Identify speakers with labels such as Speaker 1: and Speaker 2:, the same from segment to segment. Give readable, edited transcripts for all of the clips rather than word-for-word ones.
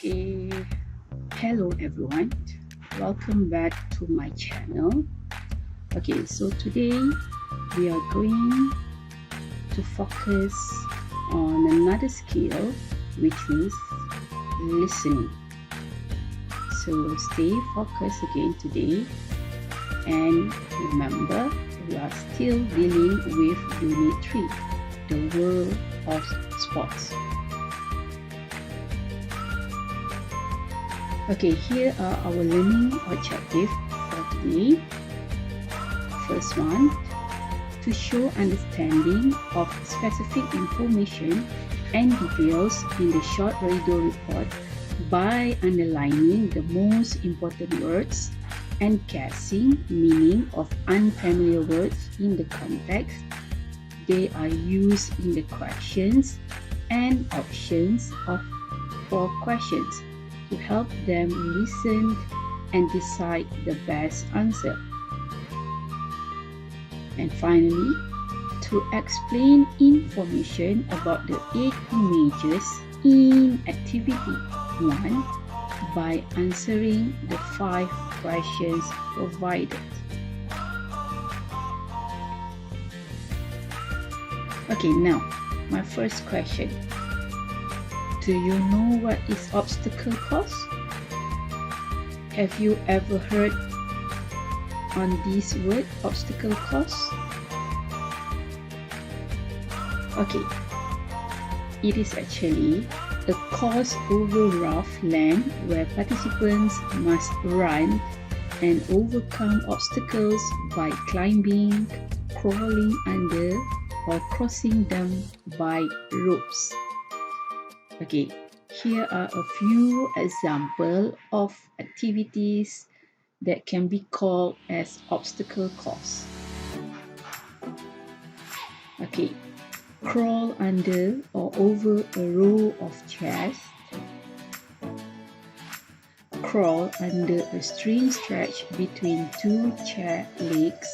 Speaker 1: Okay, hello everyone. Welcome back to my channel. Okay, so today we are going to focus on another skill, which is listening. So stay focused again today, and remember, we are still dealing with Unit 3, the world of sports. Okay, here are our learning objectives for today. First one, to show understanding of specific information and details in the short radio report by underlining the most important words and guessing meaning of unfamiliar words in the context they are used in the questions and options for questions, to help them listen and decide the best answer. And finally, to explain information about the 8 images in activity 1 by answering the 5 questions provided. Okay, now my first question. Do you know what is obstacle course? Have you ever heard on this word, obstacle course? Okay, it is actually a course over rough land where participants must run and overcome obstacles by climbing, crawling under, or crossing them by ropes. Okay, here are a few examples of activities that can be called as obstacle course. Okay, crawl under or over a row of chairs. Crawl under a string stretched between 2 chair legs.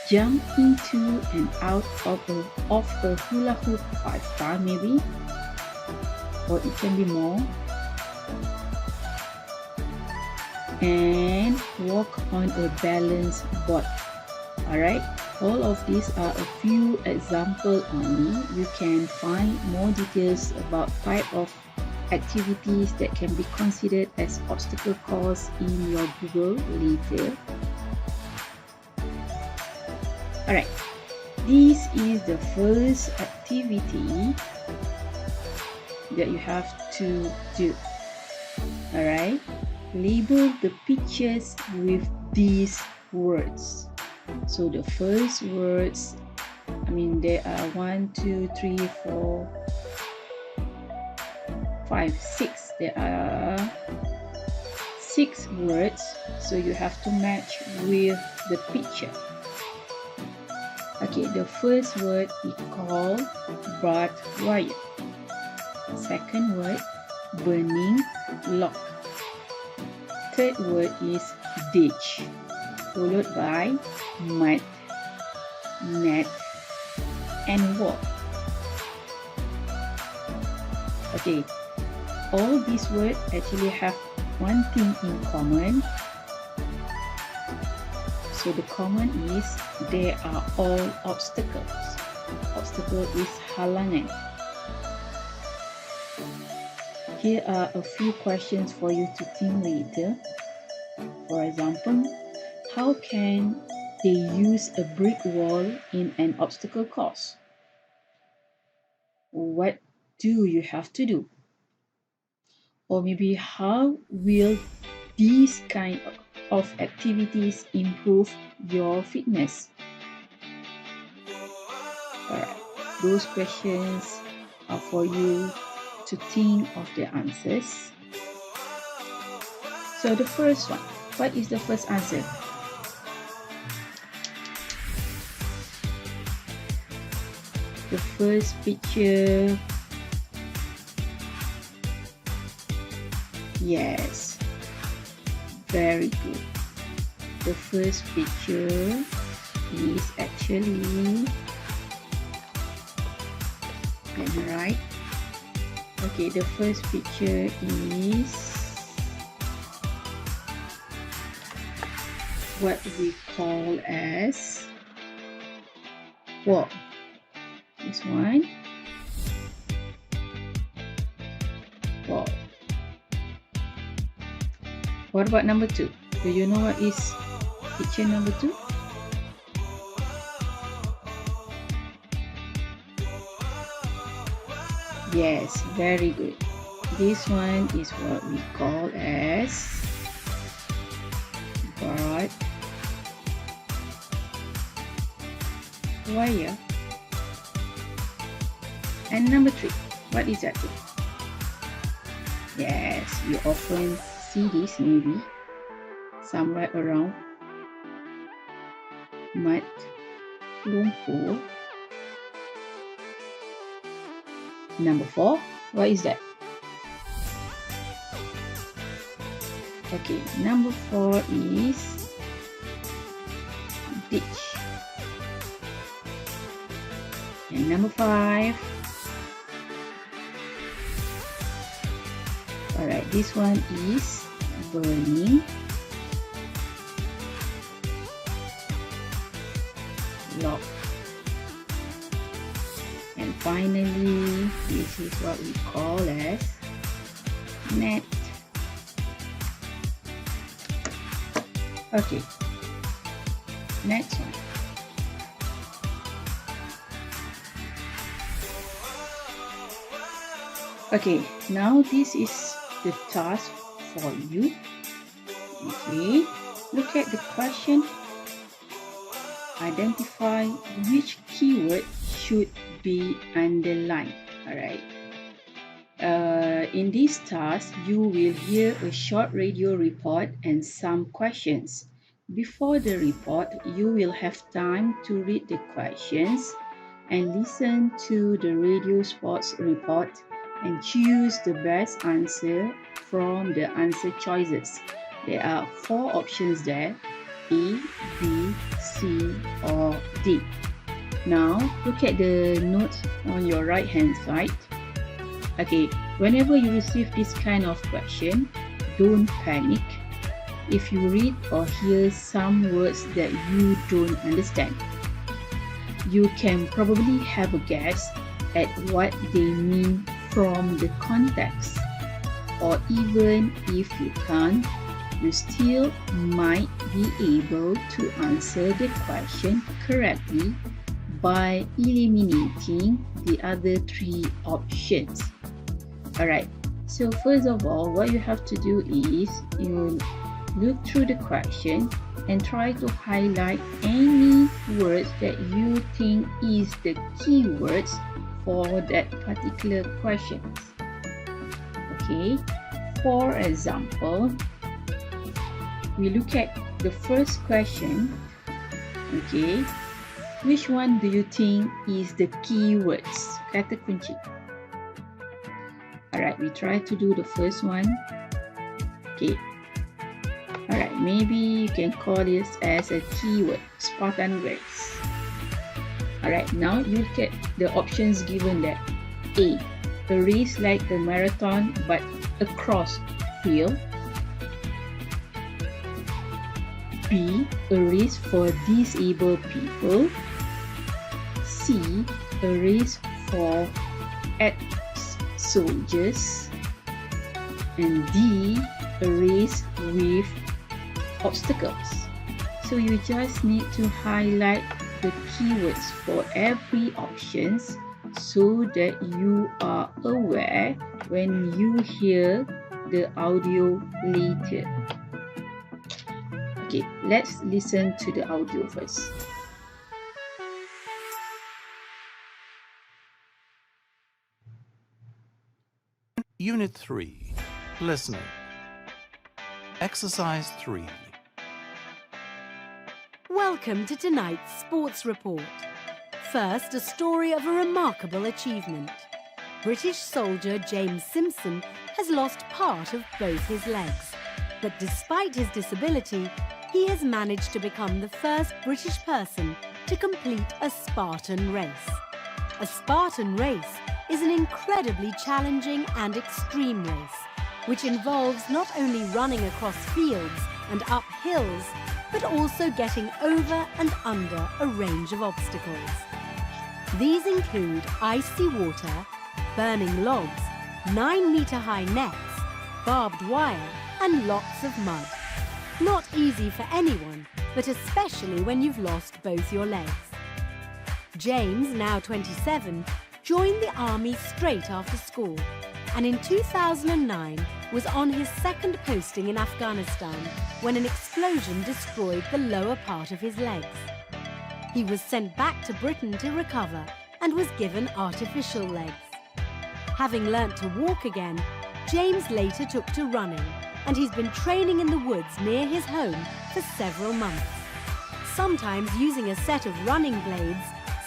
Speaker 1: Jump into and out of a hula hoop 5-star maybe, or it can be more. And walk on a balance board. Alright, all of these are a few examples only. You can find more details about type of activities that can be considered as obstacle course in your Google later. Alright, this is the first activity that you have to do. Alright, label the pictures with these words. So the first words, there are 1, 2, 3, 4, 5, 6. There are 6 words, so you have to match with the picture. Okay, the first word is called barbed wire. Second word, burning log. Third word is ditch, followed by mud, net, and wall. Okay, all these words actually have one thing in common. So the common is they are all obstacles. Obstacle is halangan. Here are a few questions for you to think later. For example, how can they use a brick wall in an obstacle course? What do you have to do? Or maybe how will these kind of activities improve your fitness? Alright, those questions are for you to think of the answers. So the first one, what is the first answer? The first picture. Yes, very good. The first picture is actually Let me write. Okay, the first picture is what we call as wall. This one, wall. What about number 2? Do you know what is picture number 2? Yes, very good. This one is what we call as broad wire. And number 3, what is that? Yes, you often see this maybe somewhere around Mat Lumpur. Number 4, what is that? Okay, number 4 is ditch. And number 5, alright, this one is burning log. And finally, this is what we call as net. Okay, next one. Okay, now this is the task for you. Okay, look at the question. Identify which keyword should be underlined. Alright. In this task, you will hear a short radio report and some questions. Before the report, you will have time to read the questions and listen to the radio sports report and choose the best answer from the answer choices. There are 4 options there: A, B, C, or D. Now, look at the notes on your right hand side. Okay, whenever you receive this kind of question, don't panic. If you read or hear some words that you don't understand, you can probably have a guess at what they mean from the context. Or even if you can't, you still might be able to answer the question correctly by eliminating the other 3 options. Alright, so first of all, what you have to do is you look through the question and try to highlight any words that you think is the keywords for that particular question. Okay, for example, we look at the first question. Okay, which one do you think is the keywords? Kata kunci. Alright, we try to do the first one. Okay. Alright, maybe you can call this as a keyword, Spartan race. Alright, now you look at the options given there. A race like a marathon but across field. B, a race for disabled people. C, a race for ex-soldiers. And D, a race with obstacles. So you just need to highlight the keywords for every options so that you are aware when you hear the audio later. Okay, let's listen to the audio first.
Speaker 2: Unit 3. Listening. Exercise 3.
Speaker 3: Welcome to tonight's sports report. First, a story of a remarkable achievement. British soldier James Simpson has lost part of both his legs. But despite his disability, he has managed to become the first British person to complete a Spartan race. A Spartan race is an incredibly challenging and extreme race, which involves not only running across fields and up hills, but also getting over and under a range of obstacles. These include icy water, burning logs, 9-metre-high nets, barbed wire, and lots of mud. Not easy for anyone, but especially when you've lost both your legs. James, now 27, joined the army straight after school, and in 2009 was on his second posting in Afghanistan when an explosion destroyed the lower part of his legs. He was sent back to Britain to recover and was given artificial legs. Having learnt to walk again, James later took to running, and he's been training in the woods near his home for several months, sometimes using a set of running blades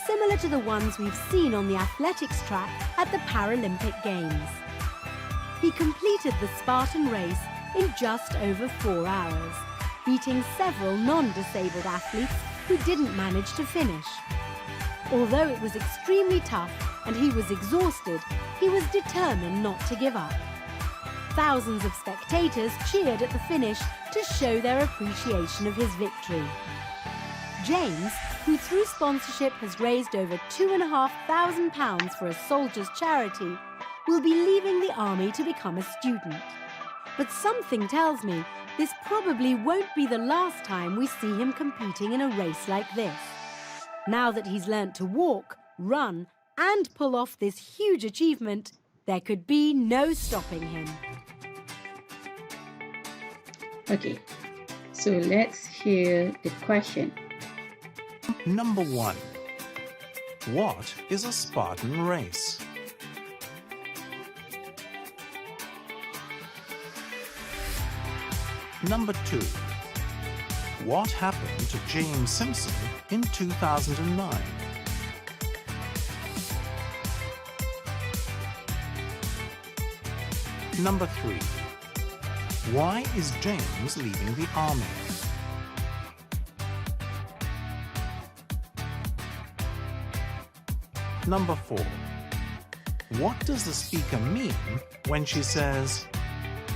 Speaker 3: similar to the ones we've seen on the athletics track at the Paralympic Games. He completed the Spartan race in just over 4 hours, beating several non-disabled athletes who didn't manage to finish. Although it was extremely tough and he was exhausted, he was determined not to give up. Thousands of spectators cheered at the finish to show their appreciation of his victory. James, who through sponsorship has raised over £2,500 for a soldiers' charity, will be leaving the army to become a student. But something tells me this probably won't be the last time we see him competing in a race like this. Now that he's learnt to walk, run, and pull off this huge achievement, there could be no stopping him.
Speaker 1: Okay, so let's hear the question.
Speaker 2: Number 1. What is a Spartan race? Number 2. What happened to James Simpson in 2009? Number 3. Why is James leaving the army? Number 4. What does the speaker mean when she says,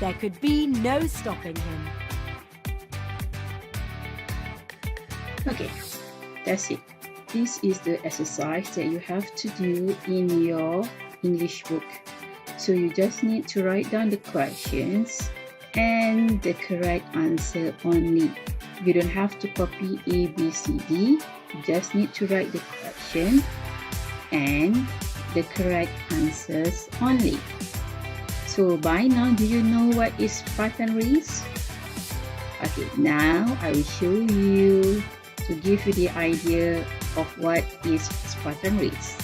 Speaker 3: There could be no stopping him?
Speaker 1: Okay, that's it. This is the exercise that you have to do in your English book. So you just need to write down the questions and the correct answer only. You don't have to copy A, B, C, D. You just need to write the question and the correct answers only. So by now, do you know what is Spartan race? Okay, now I will show you to give you the idea of what is Spartan race.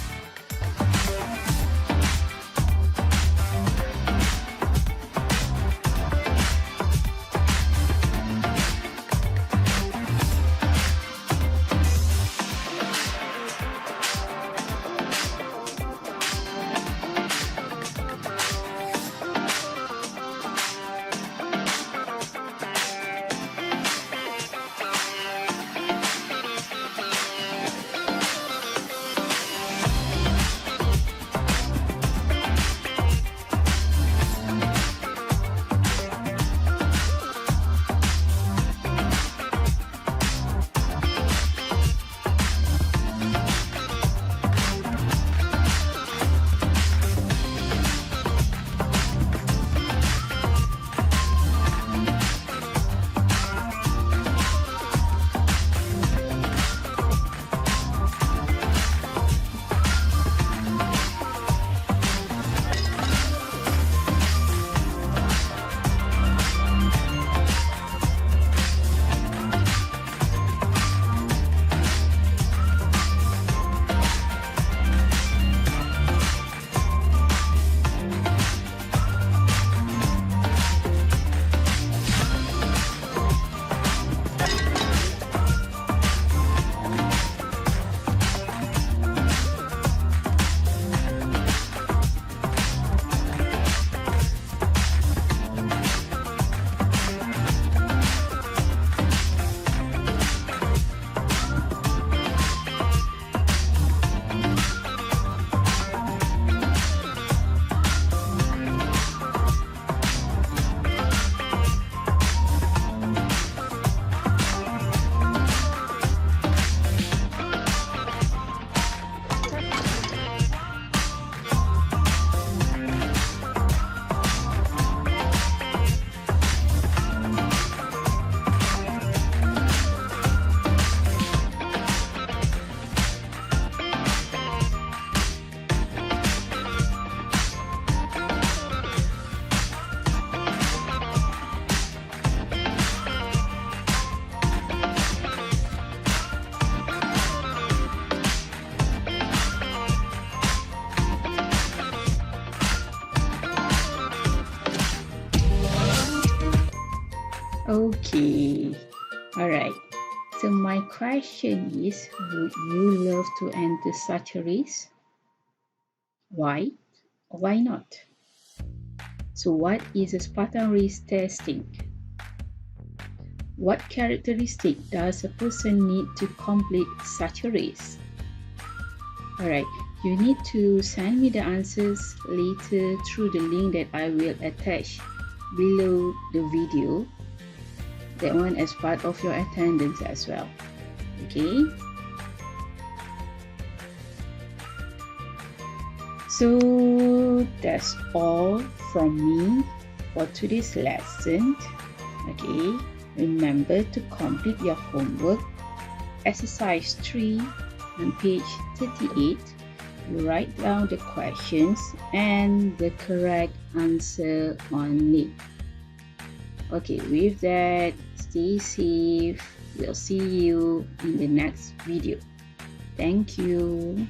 Speaker 1: Okay, all right. So my question is, would you love to enter such a race? Why? Why not? So what is a Spartan race testing? What characteristic does a person need to complete such a race? Alright, you need to send me the answers later through the link that I will attach below the video. That one as part of your attendance as well. Okay? So that's all from me for today's lesson. Okay, remember to complete your homework. Exercise 3 on page 38. You write down the questions and the correct answer on it. Okay, with that, stay safe. We'll see you in the next video. Thank you.